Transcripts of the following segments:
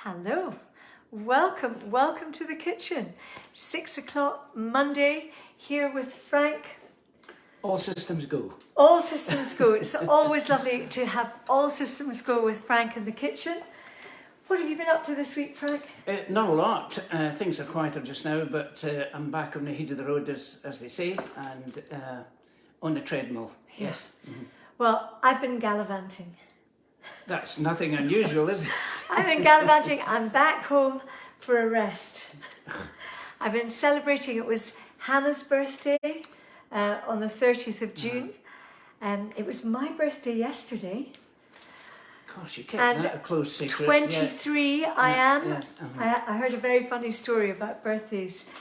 Hello, welcome to the kitchen. 6 o'clock Monday, here with Frank. All systems go. All systems go. It's always lovely to have all systems go with Frank in the kitchen. What have you been up to this week, Frank? Not a lot. Things are quieter just now, but I'm back on the heat of the road, as they say, and on the treadmill. Yes. Mm-hmm. Well, I've been gallivanting. That's nothing unusual, is it? I've been gallivanting. I'm back home for a rest. I've been celebrating. It was Hannah's birthday on the 30th of June. It was my birthday yesterday. Gosh, you kept that a close secret. 23 I am. Yes. I heard a very funny story about birthdays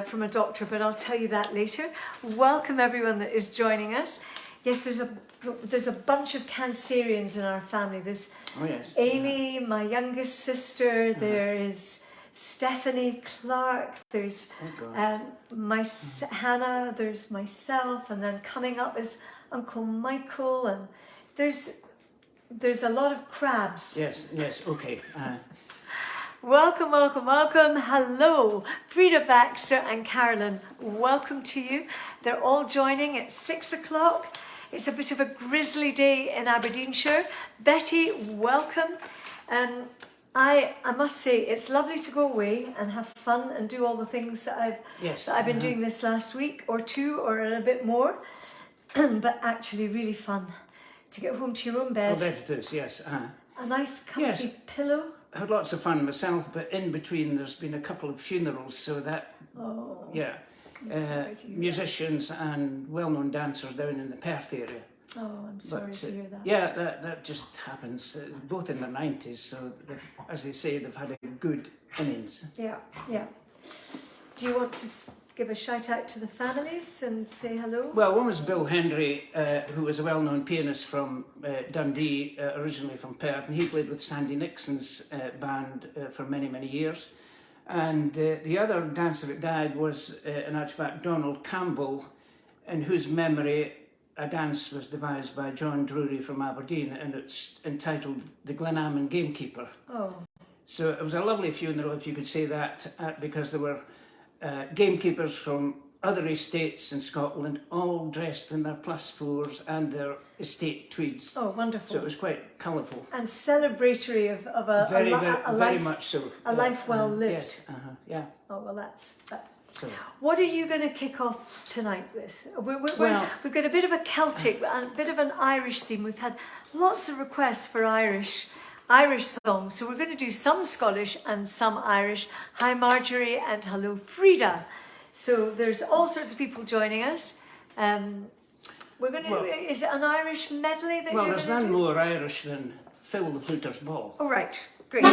from a doctor, but I'll tell you that later. Welcome everyone that is joining us. Yes, there's a bunch of Cancerians in our family. There's Amy, my youngest sister. There is Stephanie Clark. There's Hannah. There's myself, and then coming up is Uncle Michael, and there's a lot of crabs. Yes, okay. Welcome. Hello, Frida Baxter and Carolyn. Welcome to you. They're all joining at 6 o'clock. It's a bit of a grisly day in Aberdeenshire. Betty, welcome. I must say, it's lovely to go away and have fun and do all the things that I've been doing this last week or two or a bit more. But actually really fun to get home to your own bed. Oh, that it is, yes. A nice comfy pillow. I had lots of fun myself, but in between there's been a couple of funerals, so that, musicians and well-known dancers down in the Perth area. Oh, I'm sorry to hear that. Yeah, that just happens. Both in their 90s, so as they say, they've had a good innings. Yeah. Do you want to give a shout out to the families and say hello? Well, one was Bill Hendry, who was a well-known pianist from Dundee, originally from Perth, and he played with Sandy Nixon's band for many, many years. And the other dancer that died was, in actual fact, Donald Campbell, in whose memory a dance was devised by John Drury from Aberdeen, and it's entitled The Glenalmond Gamekeeper. Oh. So it was a lovely funeral, if you could say that, because there were gamekeepers from other estates in Scotland, all dressed in their +4s and their estate tweeds. Oh, wonderful. So it was quite colourful. And celebratory of a life, very much so. A life well lived. Yes, yeah. Oh, well, that's... So. What are you going to kick off tonight with? We've got a bit of a Celtic, a bit of an Irish theme. We've had lots of requests for Irish songs, so we're going to do some Scottish and some Irish. Hi Marjorie and hello Frida. So there's all sorts of people joining us. We're going to. Is it an Irish medley that you're going to do? Well, there's none more Irish than Phil the Fluter's Ball. Oh right, great.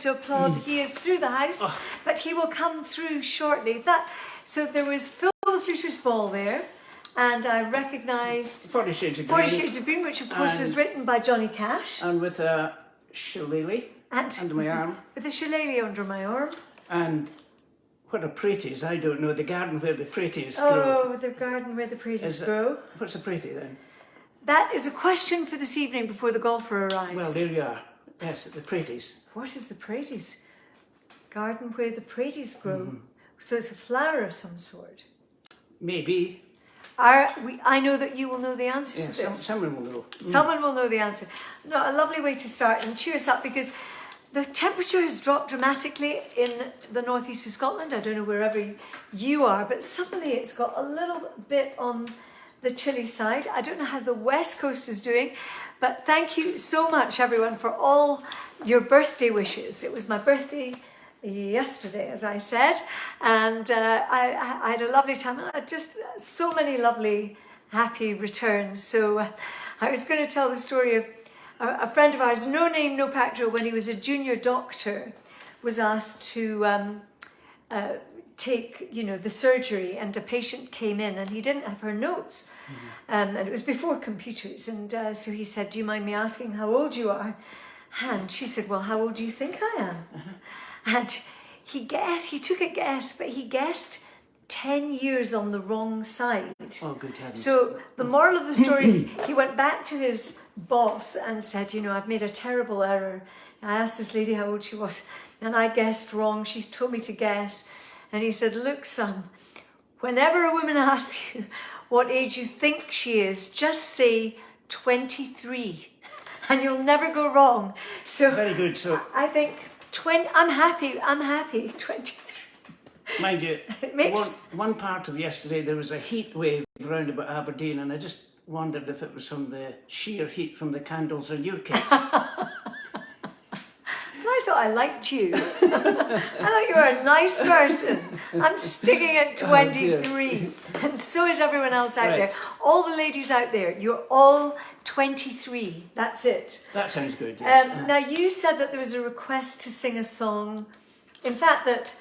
to applaud. He is through the house, but he will come through shortly. So there was Phil the Fluter's Ball there, and I recognised 40 Shades of Green. 40 Shades of Green, which of course was written by Johnny Cash. And with a shillelagh under my arm. With a shillelagh under my arm. And what a praties, I don't know, the garden where the praties grow. Oh, the garden where the praties grow. What's a pratie then? That is a question for this evening before the golfer arrives. Well, there you are. Yes, the praties. What is the praties? Garden where the praties grow. So it's a flower of some sort. Maybe. I know that you will know the answer to this. Someone will know. Someone will know the answer. No, a lovely way to start and cheer us up, because the temperature has dropped dramatically in the northeast of Scotland. I don't know wherever you are, but suddenly it's got a little bit on the chilly side. I don't know how the west coast is doing, but thank you so much, everyone, for all your birthday wishes. It was my birthday yesterday, as I said, and I had a lovely time. I just so many lovely, happy returns. So I was going to tell the story of a friend of ours, no name, no patro, when he was a junior doctor, was asked to take, the surgery, and a patient came in and he didn't have her notes. And it was before computers. And so he said, "Do you mind me asking how old you are?" And she said, "Well, how old do you think I am?" And he took a guess, but he guessed 10 years on the wrong side. Oh, good heavens. So the moral of the story, he went back to his boss and said, "I've made a terrible error. I asked this lady how old she was, and I guessed wrong. She's told me to guess." And he said, "Look, son, whenever a woman asks you what age you think she is, just say 23, and you'll never go wrong." So very good. So I think I'm happy, 23. Mind you, It makes... one part of yesterday there was a heat wave round about Aberdeen, and I just wondered if it was from the sheer heat from the candles on your cake. I thought I liked you. I thought you were a nice person. I'm sticking at 23, and so is everyone else out there. All the ladies out there, you're all 23. That's it. That sounds good. Yes. Now, you said that there was a request to sing a song. In fact, that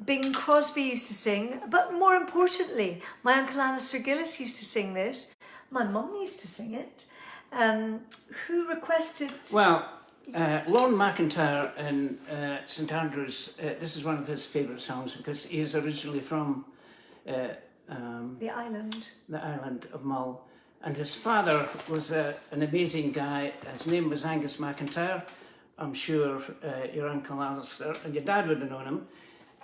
Bing Crosby used to sing, but more importantly, my Uncle Alistair Gillis used to sing this. My mum used to sing it. Who requested... Well, Lorne McIntyre in St Andrews, this is one of his favourite songs, because he is originally from the island of Mull, and his father was an amazing guy. His name was Angus McIntyre. I'm sure your Uncle Alistair and your dad would have known him.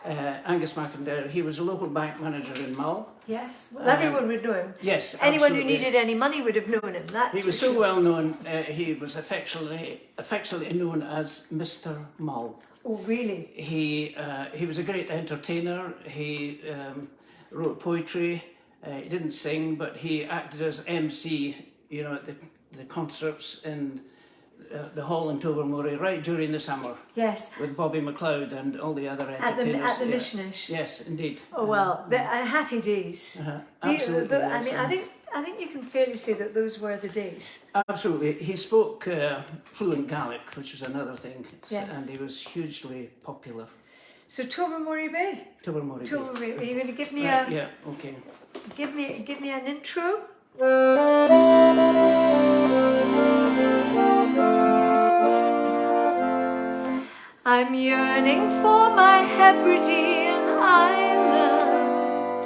Angus McIntyre, he was a local bank manager in Mull. Yes, well, everyone would know him. Yes, anyone absolutely. who needed any money would have known him. That's he was so well known. He was affectionately known as Mr. Mull. Oh, really? He was a great entertainer. He wrote poetry. He didn't sing, but he acted as MC. At the concerts in the hall in Tobermory right during the summer. Yes. With Bobby McLeod and all the other entertainers. At the Mishnish. Yes, indeed. Oh well, happy days. Absolutely. I think you can fairly say that those were the days. Absolutely. He spoke fluent Gaelic, which was another thing, yes. And he was hugely popular. So Tobermory Bay. Tobermory Bay. Are you going to give me Yeah. Okay. Give me an intro. I'm yearning for my Hebridean island.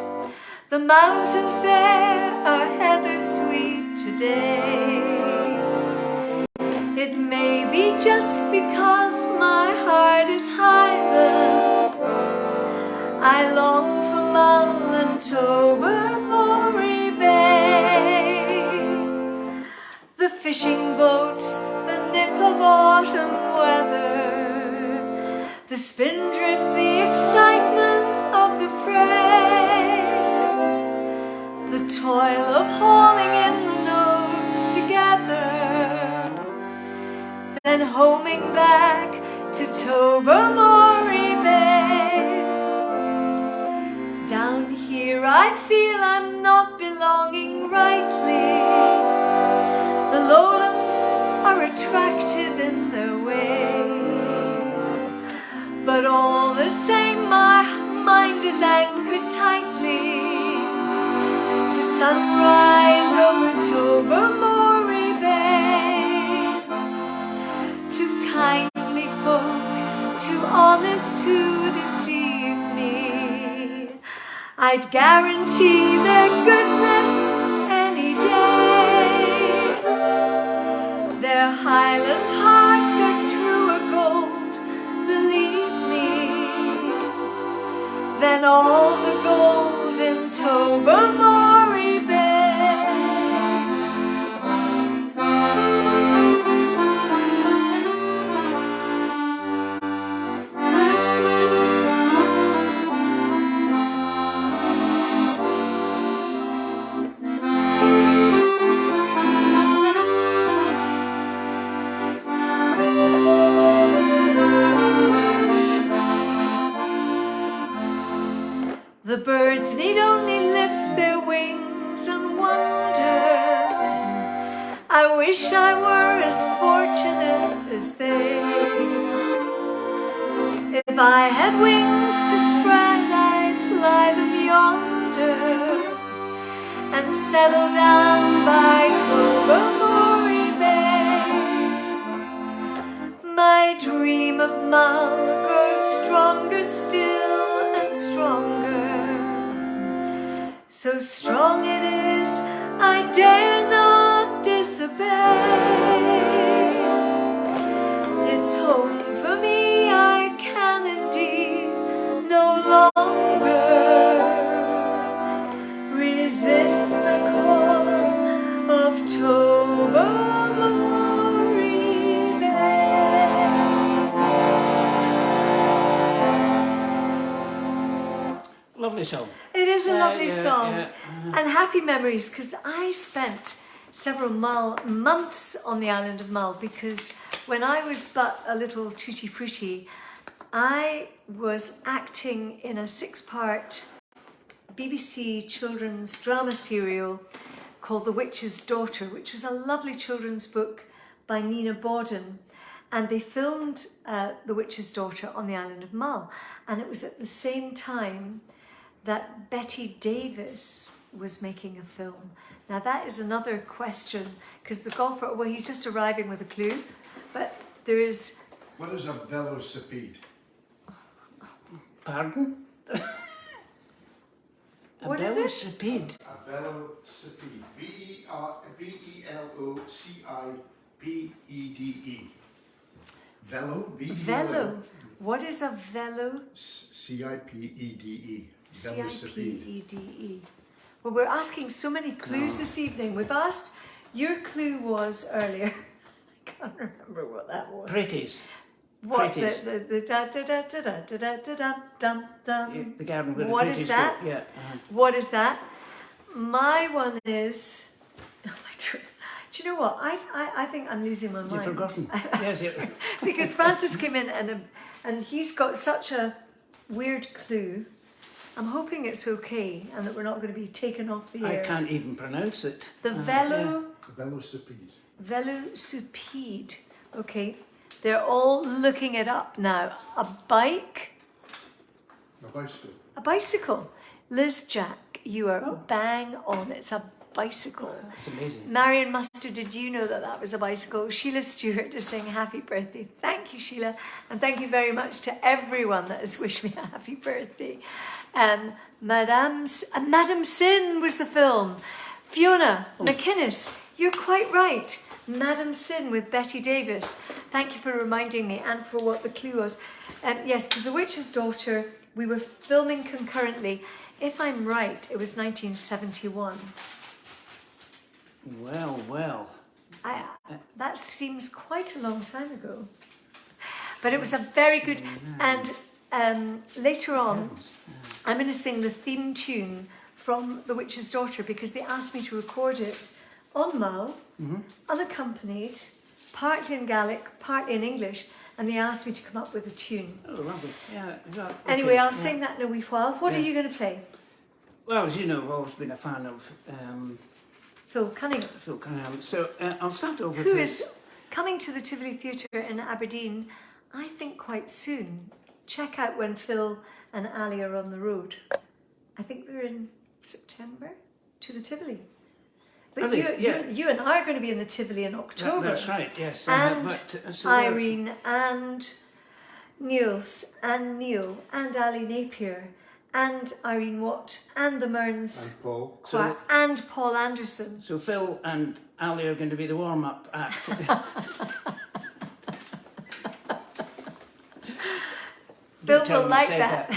The mountains there are heather sweet today. It may be just because my heart is Highland. I long for Mull and Tobermory Bay. The fishing boats, the nip of autumn weather, the spindrift, the excitement of the fray, the toil of hauling in the notes together, then homing back to Tobermory Bay. Down here I feel I'm not belonging rightly. The lowlands are attractive in their way. sunrise over Tobermory Bay. Too kindly folk, too honest to deceive me. I'd guarantee their goodness any day. Their Highland hearts are truer gold, believe me, than all the gold in Tobermory Bay. The birds need only lift their wings and wonder. I wish I were as fortunate as they. If I had wings to spread, I'd fly them yonder and settle down by Tobermory Bay. My dream of Mull grows stronger still and stronger. So strong it is, I dare not disobey. It's home for me, I can indeed no longer resist the call of Tobermory Bay. Lovely song. It is a lovely song. Yeah. And happy memories, because I spent several months on the island of Mull, because when I was but a little tutti frutti, I was acting in a 6-part BBC children's drama serial called The Witch's Daughter, which was a lovely children's book by Nina Bawden. And they filmed The Witch's Daughter on the island of Mull. And it was at the same time that Betty Davis was making a film. Now that is another question, because the golfer, well, he's just arriving with a clue, but there is... What is a velocipede? Pardon? What is it? Velocipede. A velocipede. V-E-L-O-C-I-P-E-D-E. Velo. Velo. What is a velo? C-I-P-E-D-E. C-I-P-E-D-E. Well, we're asking so many clues this evening. We've asked, your clue was earlier. I can't remember what that was. Pretties. What? Pretties. The da da da da da da da da da dum dum. The garden where the What pretties is that? go. Yeah. What is that? My one is... Do you know what? I think I'm losing my mind. You've forgotten. Yes, yeah. Because Francis came in and he's got such a weird clue. I'm hoping it's okay and that we're not going to be taken off the I air. can't even pronounce it. The velo... Velocipede. Velocipede. Okay. They're all looking it up now. A bike? A bicycle. A bicycle. Liz Jack, you are bang on. It's a bicycle. That's amazing. Marion Mustard, did you know that that was a bicycle? Sheila Stewart is saying happy birthday. Thank you, Sheila. And thank you very much to everyone that has wished me a happy birthday. Madame Sin was the film. Fiona McInnes, you're quite right. Madame Sin with Betty Davis. Thank you for reminding me and for what the clue was. Yes, because The Witch's Daughter, we were filming concurrently. If I'm right, it was 1971. Well. That seems quite a long time ago. But it was a very good... And later on, I'm going to sing the theme tune from The Witch's Daughter because they asked me to record it on Mull, unaccompanied, partly in Gaelic, partly in English, and they asked me to come up with a tune. Oh, lovely. Yeah. Okay. Anyway, I'll sing that in a wee while. What are you going to play? Well, as you know, I've always been a fan of Phil Cunningham. Phil Cunningham. So I'll start over with Who is coming to the Tivoli Theatre in Aberdeen, I think quite soon. Check out when Phil and Ali are on the road. I think they're in September. to the Tivoli. But Really? you and I are going to be in the Tivoli in October. That's right, yes. And So Irene and Niels and Neil and Ali Napier and Irene Watt and the Mearns And Paul. Choir and Paul Anderson. So Phil and Ali are going to be the warm-up act. Phil Don't tell will them I like said that.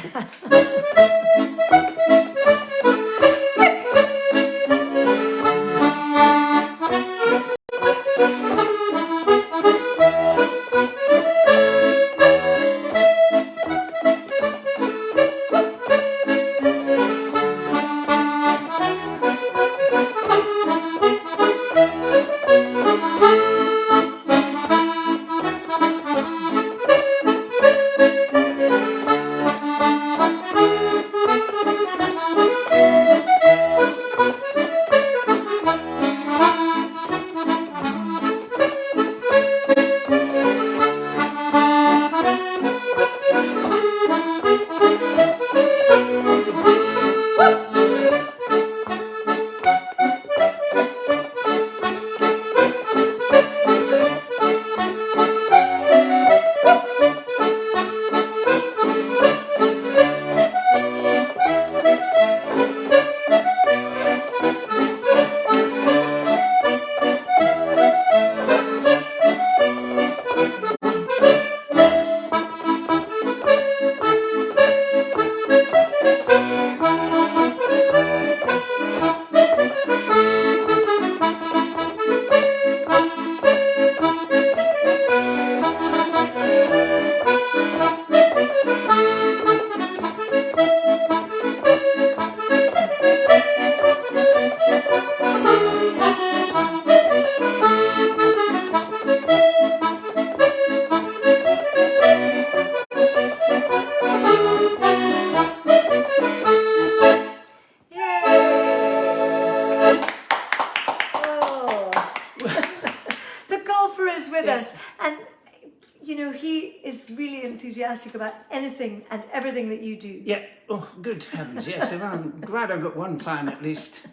Enthusiastic about anything and everything that you do. Yeah. Oh, good heavens, yes. Well, I'm glad I've got one fan at least.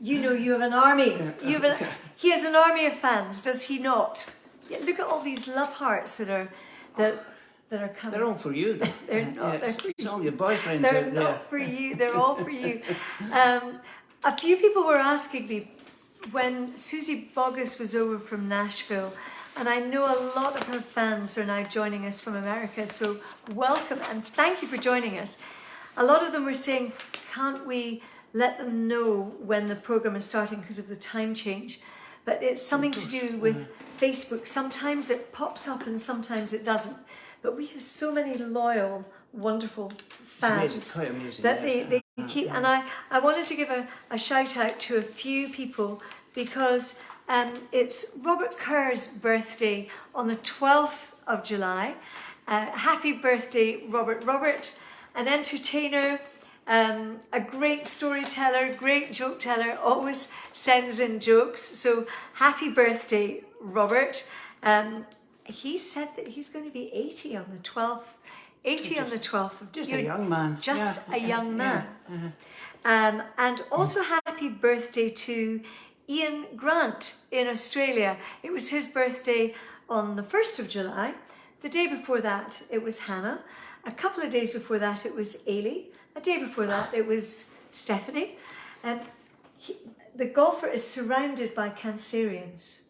You know, you have an army. He has an army of fans, does he not? Yeah, look at all these love hearts that are coming. They're all for you. They're not. Yeah, it's all your boyfriends They're out there. not for you. They're all for you. A few people were asking me when Susie Boggess was over from Nashville. And I know a lot of her fans are now joining us from America, so welcome and thank you for joining us. A lot of them were saying, can't we let them know when the program is starting because of the time change? But it's something to do with Facebook. Sometimes it pops up and sometimes it doesn't. But we have so many loyal, wonderful fans that they keep. And I wanted to give a shout out to a few people because it's Robert Kerr's birthday on the 12th of July. Happy birthday, Robert, an entertainer, a great storyteller, great joke teller, always sends in jokes. So happy birthday, Robert. He said that he's going to be 80 on the 12th. 80 on the 12th of Just a young man. Just a young man. Yeah. And also happy birthday to Ian Grant in Australia. It was his birthday on the 1st of July. The day before that, it was Hannah. A couple of days before that, it was Ailey. A day before that, it was Stephanie. The golfer is surrounded by Cancerians.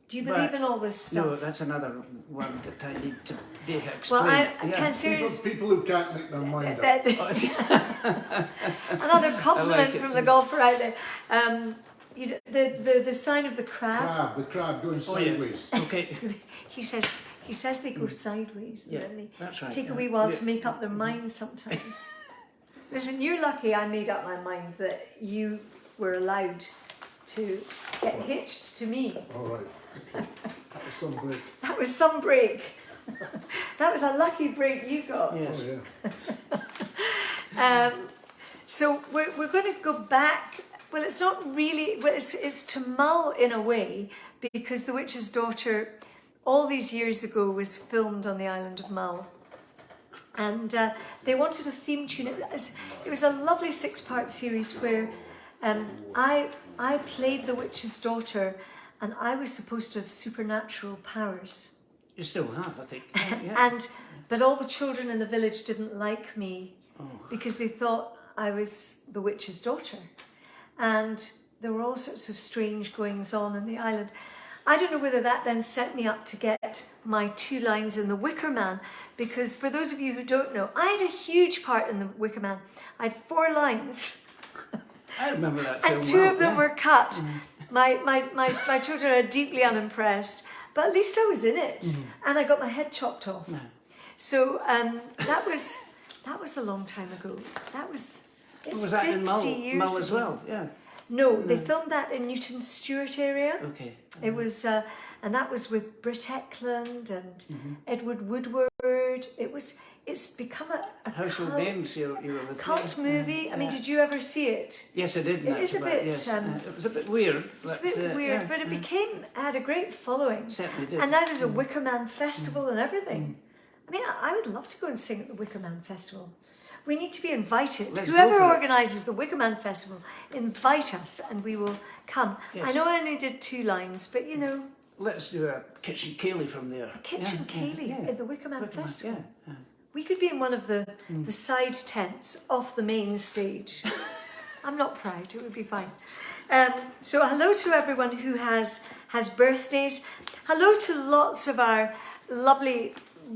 Do you believe in all this stuff? No, that's another one that I need to be explained. Well, Cancerians... People who can't make their mind up. Another compliment from the golfer out there. You know, the sign of the crab. The crab going sideways. Yeah. Okay. He says they go sideways. Yeah, And they that's right. take a wee while to make up their minds sometimes. Listen, you're lucky I made up my mind that you were allowed to get hitched to me. All right. Okay. That was some break. That was some break. That was a lucky break you got. Yes. Oh yeah. So we're going to go back. Well, it's not really. Well, it's to Mull in a way because The Witch's Daughter, all these years ago, was filmed on the island of Mull, and they wanted a theme tune. It was a lovely 6-part series where I played the witch's daughter, and I was supposed to have supernatural powers. You still have, I think. Yeah. But all the children in the village didn't like me Oh. because they thought I was the witch's daughter. And there were all sorts of strange goings on in the island. I don't know whether that then set me up to get my 2 lines in The Wicker Man, because for those of you who don't know, I had a huge part in The Wicker Man. I had 4 lines. I remember that film And 2 well, of them yeah. were cut. My children are deeply unimpressed, but at least I was in it, and I got my head chopped off. No. So that was a long time ago. It's Was that 50 in Mull years as ago. well? Yeah. No, they filmed that in Newton Stewart area. Okay. It was, and that was with Britt Eklund and Edward Woodward. It's become a Household cult, names you were with. cult yeah. movie. I mean, Yeah. did you ever see it? Yes, I did. It is a bit, Yes. It was a bit weird. It's a but, bit weird, yeah, but it yeah. had a great following. Certainly did. And now there's a Wicker Man festival and everything. I mean, I would love to go and sing at the Wicker Man festival. We need to be invited. Let's go Whoever for it. organises the Wicker Man festival, invite us and we will come. Yes. I know I only did 2 lines, but you know, Let's do a kitchen ceilidh from there. a kitchen ceilidh at the Wicker Man Wicker Man, festival. yeah. We could be in one of the side tents off the main stage. I'm not proud, it would be fine. So hello to everyone who has birthdays. Hello to lots of our lovely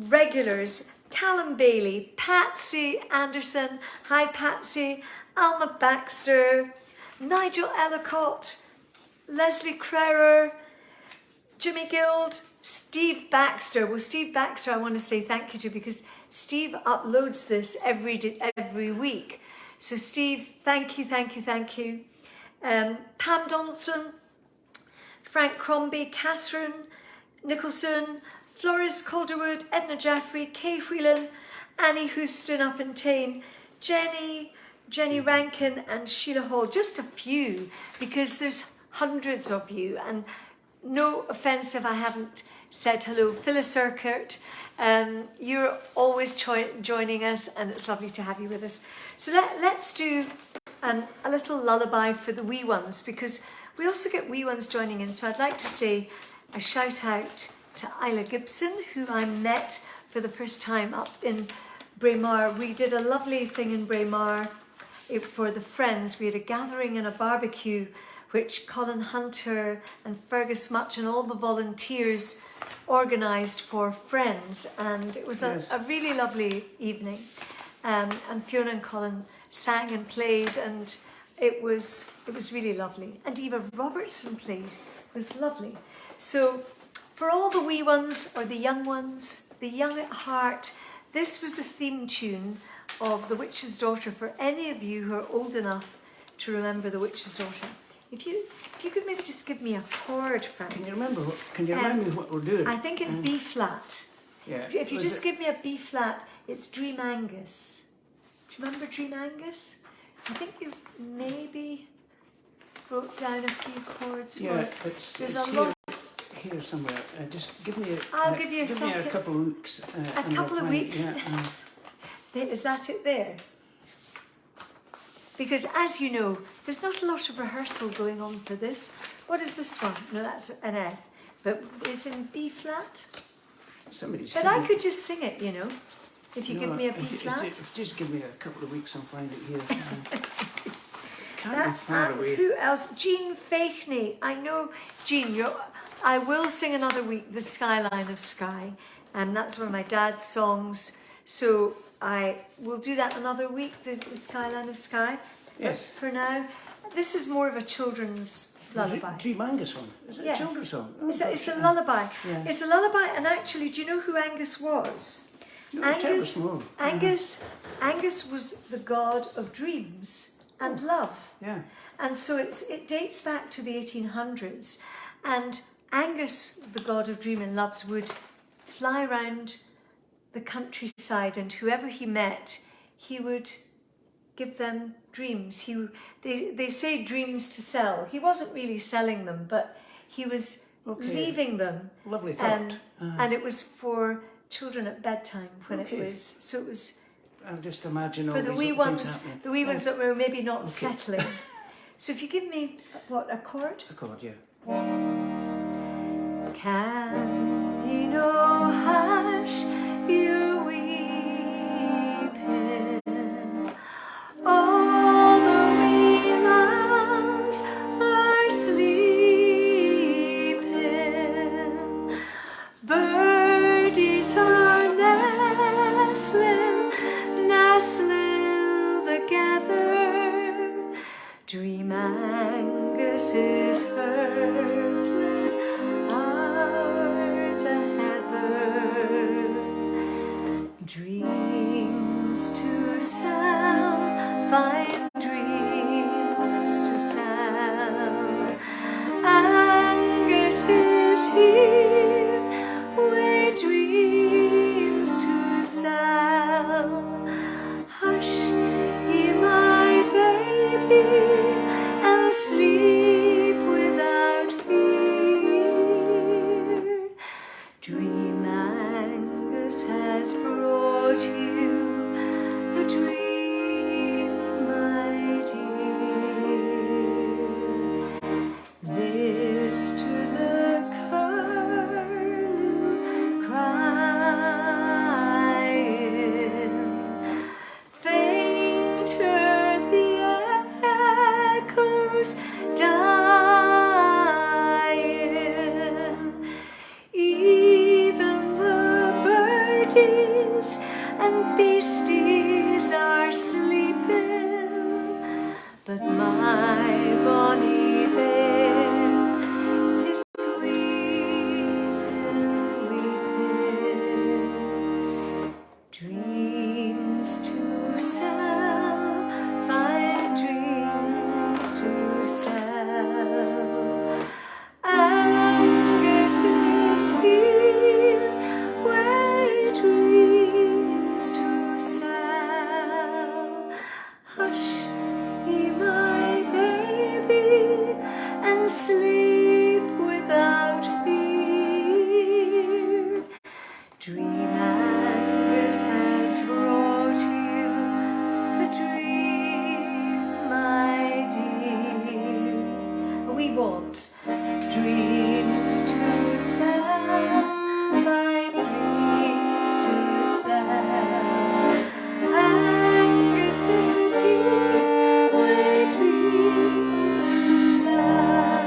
regulars. Callum Bailey, Patsy Anderson, hi Patsy, Alma Baxter, Nigel Ellicott, Leslie Crerer, Jimmy Guild, Steve Baxter. Well, Steve Baxter, I want to say thank you to, because Steve uploads this every week. So Steve, thank you. Pam Donaldson, Frank Crombie, Catherine Nicholson, Flores Calderwood, Edna Jaffrey, Kay Whelan, Annie Houston up in Tane, Jenny Rankin and Sheila Hall. Just a few, because there's hundreds of you, and no offence if I haven't said hello. Phyllis Urquhart, you're always joining us, and it's lovely to have you with us. So let's do a little lullaby for the wee ones, because we also get wee ones joining in. So I'd like to say a shout out to Isla Gibson, who I met for the first time up in Braemar. We did a lovely thing in Braemar for the Friends. We had a gathering and a barbecue, which Colin Hunter and Fergus Much and all the volunteers organised for Friends, and it was a really lovely evening. And Fiona and Colin sang and played, and it was really lovely. And Eva Robertson played. It was lovely. So for all the wee ones, or the young ones, the young at heart, this was the theme tune of The Witch's Daughter, for any of you who are old enough to remember The Witch's Daughter. If you could maybe just give me a chord, Frank. Can you remind me what we're doing? I think it's B flat. Yeah. If you just give me a B flat, it's Dream Angus. Do you remember Dream Angus? I think you maybe wrote down a few chords. Yeah, for it. it's a lot. here somewhere. Just give me. I'll give you a give me second. a couple of weeks. A couple of weeks. Yeah, Is that it there? Because as you know, there's not a lot of rehearsal going on for this. What is this one? No, that's an F. But it's in B flat. Somebody's. But I could just sing it, you know, if you give me a B if flat. just give me a couple of weeks, I'll find it here. Can't be far away. Who else? Jean Fakeney. I know, Jean, I will sing another week, The Skyline of Skye. And that's one of my dad's songs. So I will do that another week, the Skyline of Skye. Yes. But for now, this is more of a children's lullaby. Dream Angus one. Is it Yes. a children's song? Oh, It's a lullaby. Yeah. It's a lullaby, and actually, do you know who Angus was? No, tell us more. Angus was the god of dreams and love. Yeah. And so it dates back to the 1800s. And Angus, the god of dream and loves, would fly around the countryside, and whoever he met, he would give them dreams. They say dreams to sell. He wasn't really selling them, but he was leaving them. Lovely thought. And it was for children at bedtime when it was. So it was I'll just imagine all for the these wee little things ones. happening. The wee ones that were maybe not settling. So if you give me, what, a chord? A chord, yeah. Can ye no hush your weeping? All the wee lambs are sleeping. Birdies are nestling together. Dream Angus is hurtling o'er the heather. Dreams to sell, fine dreams to sell. Angus is here with dreams to sell. Hush, ye my baby, and sleep without fear. Dream Angus has brought you a dream, my dear. This to the curlew crying, fainter the echoes dying. Even the birdies and beasties are sleeping, but my bonny bear is weeping. Dreams to sell, fine dreams to sell. Angus is here with dreams to sell. Hush, ye my baby, and sleep without fear. Dream Angus has brought you a dream, my dear. A wee waltz. Dreams to sell, fine dreams to sell. Angus is here with dreams to sell.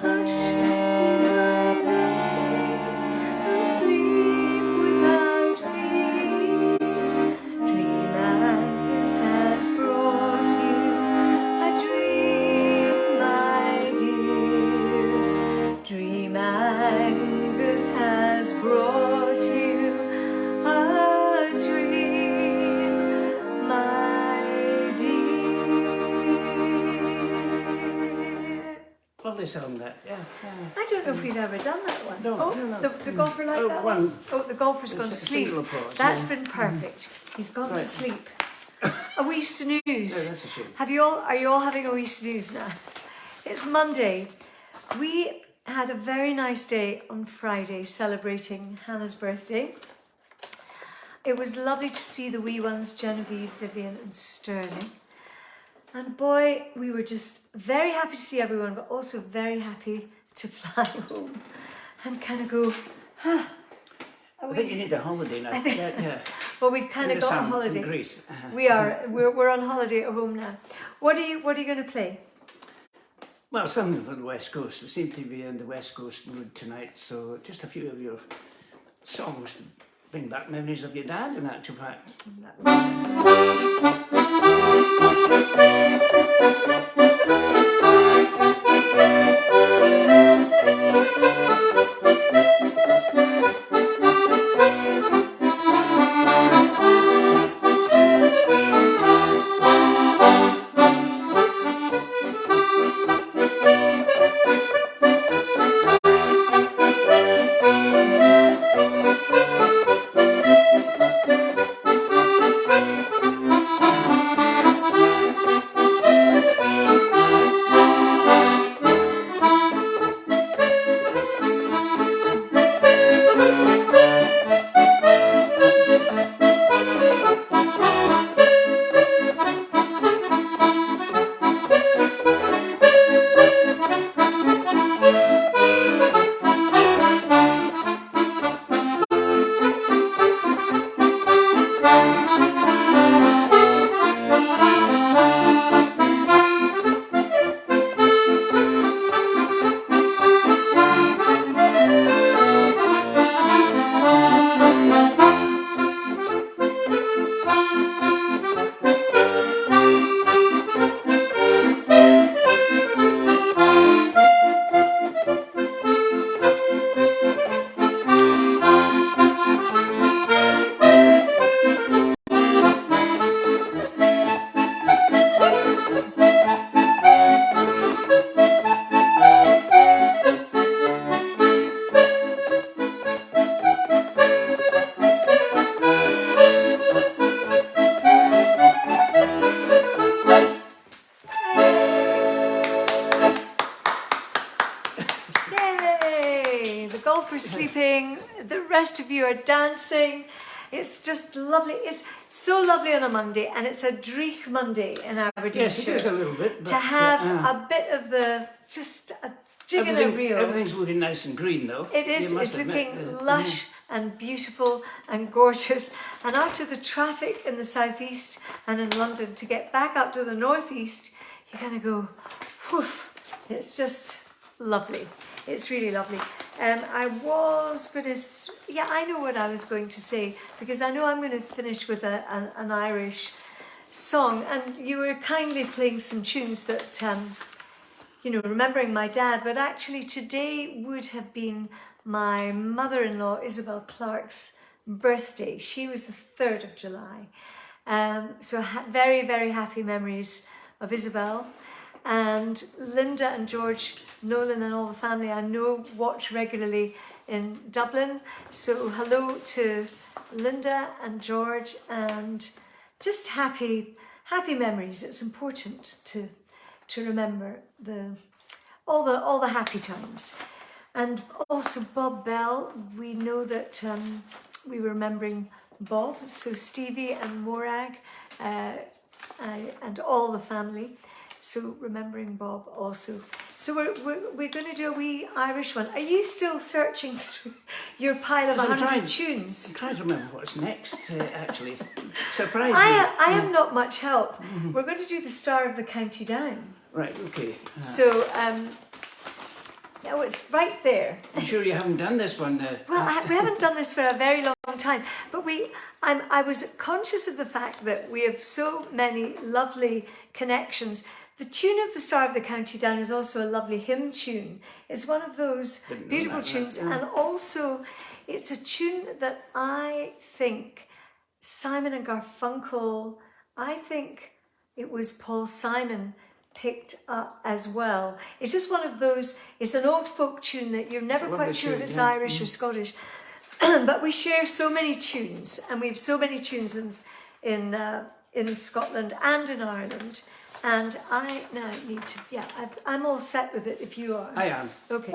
Hush, ye my baby, and sleep without fear. Dream Angus has brought you a dream, my dear. Dream Angus has brought you a dream, my dear. Lovely song, that. Yeah. I don't know if we've ever done that one. No, oh, no. the golfer like that one. one? Oh, the golfer's gone to It's a sleep. single applause, That's yeah. been perfect. He's gone to Right. sleep. A wee snooze. that's a shame. Are you all having a wee snooze now? It's Monday. We had a very nice day on Friday celebrating Hannah's birthday. It was lovely to see the wee ones, Genevieve, Vivian and Sterling. And boy, we were just very happy to see everyone, but also very happy to fly home and kind of go, I think you need a holiday now. Yeah. well, we've kind of Maybe got a some in holiday. Greece. We're on holiday at home now. What are you going to play? Well, something from the West Coast. We seem to be in the West Coast mood tonight, so just a few of your songs to bring back memories of your dad, in actual fact. all for sleeping. The rest of you are dancing. It's just lovely. It's so lovely on a Monday, and it's a Dreich Monday in Aberdeenshire. Yes, it is a little bit. But, to have a bit of the, just a jig and a reel. Everything's looking nice and green, though. It is. It's looking lush and beautiful and gorgeous. And after the traffic in the southeast and in London, to get back up to the northeast, you're going to go, whew. It's just lovely. It's really lovely. I was going to, I know what I was going to say, because I know I'm going to finish with an Irish song. And you were kindly playing some tunes that, remembering my dad, but actually today would have been my mother-in-law, Isabel Clark's birthday. She was the 3rd of July. So very, very happy memories of Isabel. And Linda and George Nolan and all the family I know watch regularly in Dublin. So hello to Linda and George, and just happy memories. It's important to remember all the happy times. And also Bob Bell, we know that we were remembering Bob, so Stevie and Morag and all the family. So remembering Bob also. So we're going to do a wee Irish one. Are you still searching through your pile of 100 tunes? I'm trying to remember what's next, actually. Surprising. I am not much help. Mm-hmm. We're going to do the Star of the County Down. Right, okay. So, it's right there. I'm sure you haven't done this one now. Well, we haven't done this for a very long time, but I was conscious of the fact that we have so many lovely connections. The tune of the Star of the County Down is also a lovely hymn tune. It's one of those beautiful tunes, and also it's a tune that I think Simon and Garfunkel, I think it was Paul Simon, picked up as well. It's just one of those, it's an old folk tune that you're never quite sure if it's Irish or Scottish, but we share so many tunes, and we have so many tunes in Scotland and in Ireland. And I now need to, I'm all set with it if you are. I am. Okay.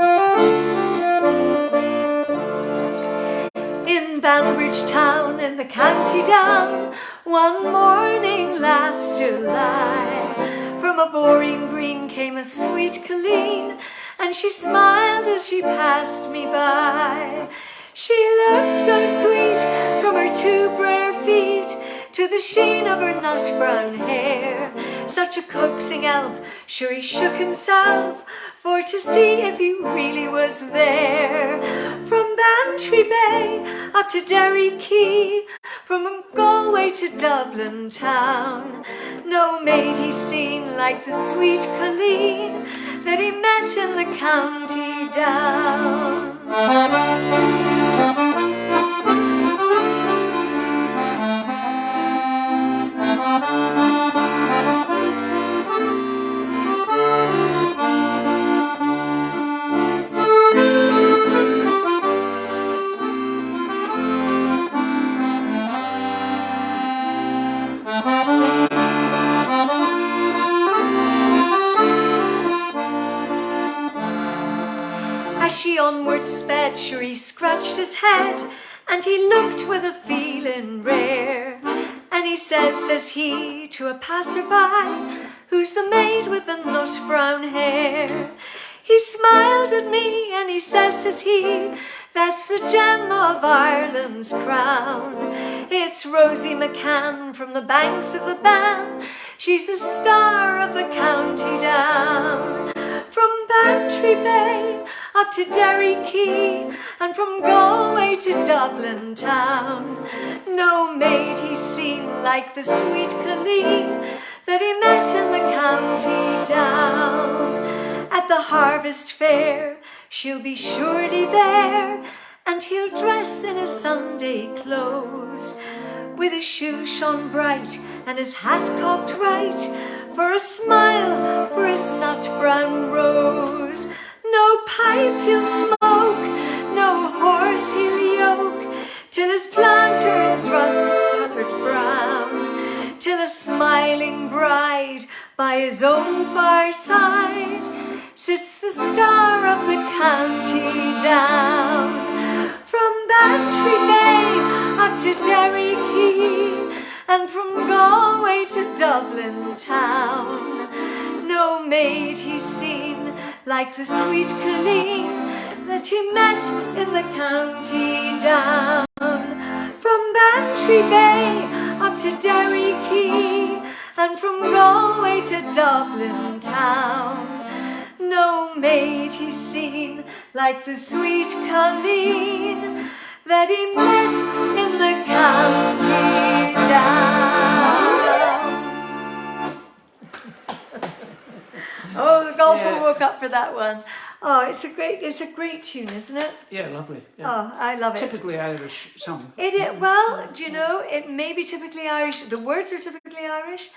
In Banbridge town in the county down, one morning last July, from a boring green came a sweet colleen, and she smiled as she passed me by. She looked so sweet from her 2 bare feet to the sheen of her nut brown hair. Such a coaxing elf, sure he shook himself for to see if he really was there. From Bantry Bay up to Derry Quay, from Galway to Dublin town, no maid he seen like the sweet colleen that he met in the county down. As she onward sped, sure he scratched his head, and he looked with a feeling rare. And he says he, to a passer-by, who's the maid with the nut brown hair? He smiled at me, and he says he, that's the gem of Ireland's crown. It's Rosie McCann from the banks of the Bann, she's the star of the county down. From Bantry Bay up to Derry Quay, and from Galway to Dublin town, no maid he's seen like the sweet colleen that he met in the county down. At the harvest fair she'll be surely there, and he'll dress in his Sunday clothes, with his shoes shone bright and his hat cocked right, for a smile for his nut brown rose. No pipe he'll smoke, no horse he'll yoke, till his planter's rust-coloured brown, till a smiling bride by his own fireside sits the star of the county down. From Bantry Bay up to Derry Quay, and from Galway to Dublin town. No maid he's seen like the sweet Colleen that he met in the county down. From Bantry Bay up to Derry Quay, and from Galway to Dublin town. No maid he's seen like the sweet Colleen that he met in the county down. Oh, the golfer woke up for that one. Oh, it's a great tune, isn't it? Yeah, lovely. Yeah. Oh, I love it. Typically Irish song. Well, do you know, it may be typically Irish. The words are typically Irish,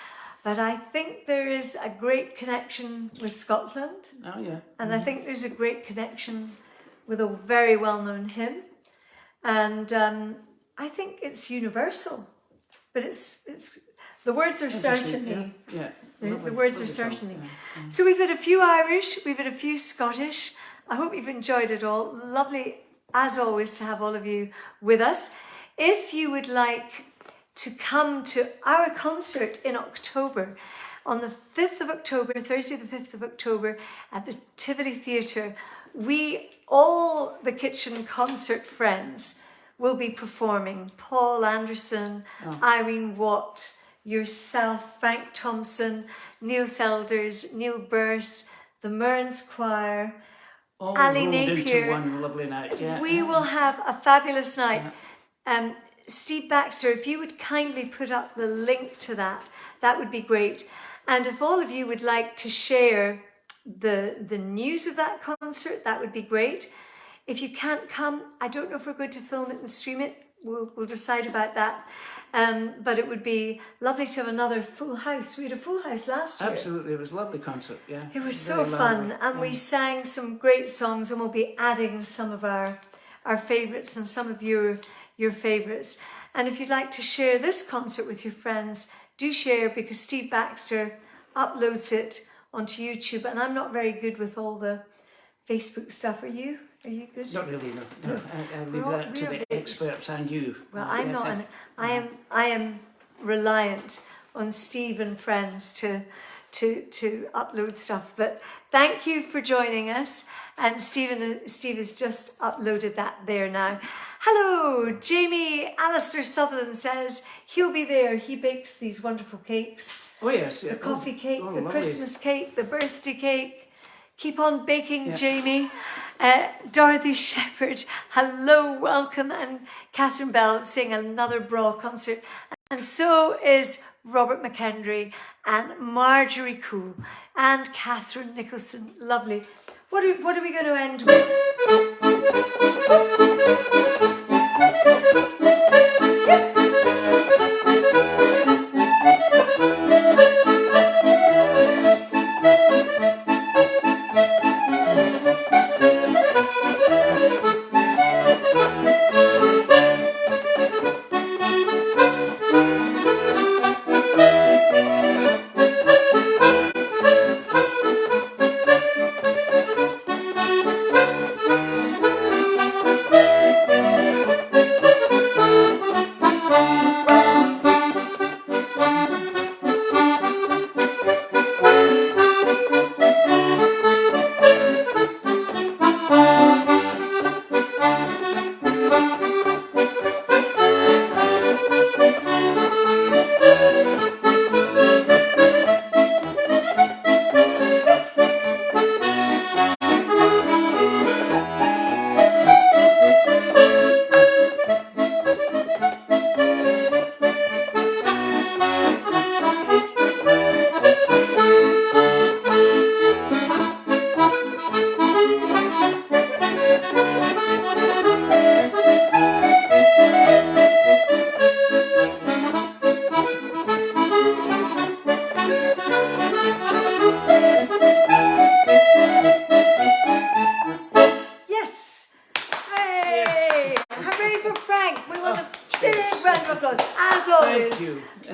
but I think there is a great connection with Scotland. Oh, yeah. And I think there's a great connection with a very well-known hymn. And I think it's universal, but it's the words are certainly. Yeah. The words are certainly. Yeah. So we've had a few Irish, we've had a few Scottish. I hope you've enjoyed it all. Lovely, as always, to have all of you with us. If you would like to come to our concert in October, on the 5th of October, Thursday the 5th of October, at the Tivoli Theatre, we, all the Kitchen Concert friends, will be performing. Paul Anderson, Irene Watt, yourself, Frank Thompson, Neil Selders, Neil Burse, the Mearns Choir, all Ali rolled Napier. into one lovely night. Yeah. We will have a fabulous night. Steve Baxter, if you would kindly put up the link to that, that would be great. And if all of you would like to share the news of that concert, that would be great. If you can't come, I don't know if we're going to film it and stream it. We'll decide about that. But it would be lovely to have another full house. We had a full house last year. Absolutely, it was a lovely concert. Yeah, it was so fun, and we sang some great songs, and we'll be adding some of our favourites and some of your favourites. And if you'd like to share this concert with your friends, do share, because Steve Baxter uploads it onto YouTube, and I'm not very good with all the Facebook stuff. Are you? Are you good? Not really, no. I leave that to the experts and you. Well, I'm not. I am reliant on Steve and friends to upload stuff. But thank you for joining us. And Steve has just uploaded that there now. Hello, Jamie Alistair Sutherland says he'll be there. He bakes these wonderful cakes. Oh yes, yeah. The coffee cake, the lovely. Christmas cake, the birthday cake. Keep on baking, Jamie. Dorothy Shepherd, hello, welcome. And Catherine Bell saying another Brawl concert. And so is Robert McKendry and Marjorie Cool and Catherine Nicholson. Lovely. What are we going to end with?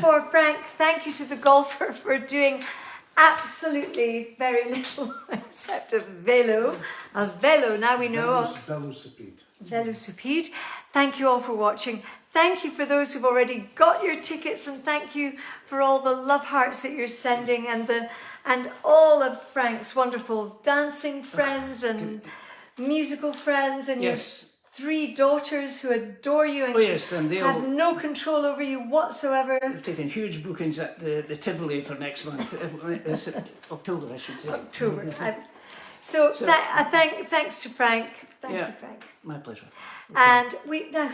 For Frank, thank you to the golfer for doing absolutely very little except a velo. A velo, now we know. Velocipede. Velocipede. Thank you all for watching. Thank you for those who've already got your tickets, and thank you for all the love hearts that you're sending, and all of Frank's wonderful dancing friends and musical friends, and your Yes. 3 daughters who adore you and Oh yes, and have they'll no control over you whatsoever. have taken huge bookings at the Tivoli for next month. It's October, I should say. October. Thanks to Frank. Thank you, Frank. My pleasure. And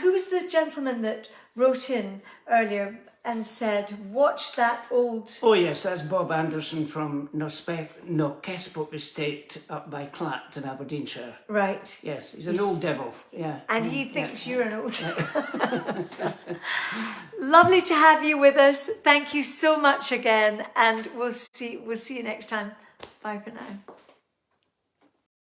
who was the gentleman that wrote in earlier and said, watch that old... Oh yes, that's Bob Anderson from Knockesbrook Estate up by Clatt in Aberdeenshire. Right. Yes, he's an old devil, yeah. And he thinks you're an old... Lovely to have you with us. Thank you so much again, and we'll see you next time. Bye for now.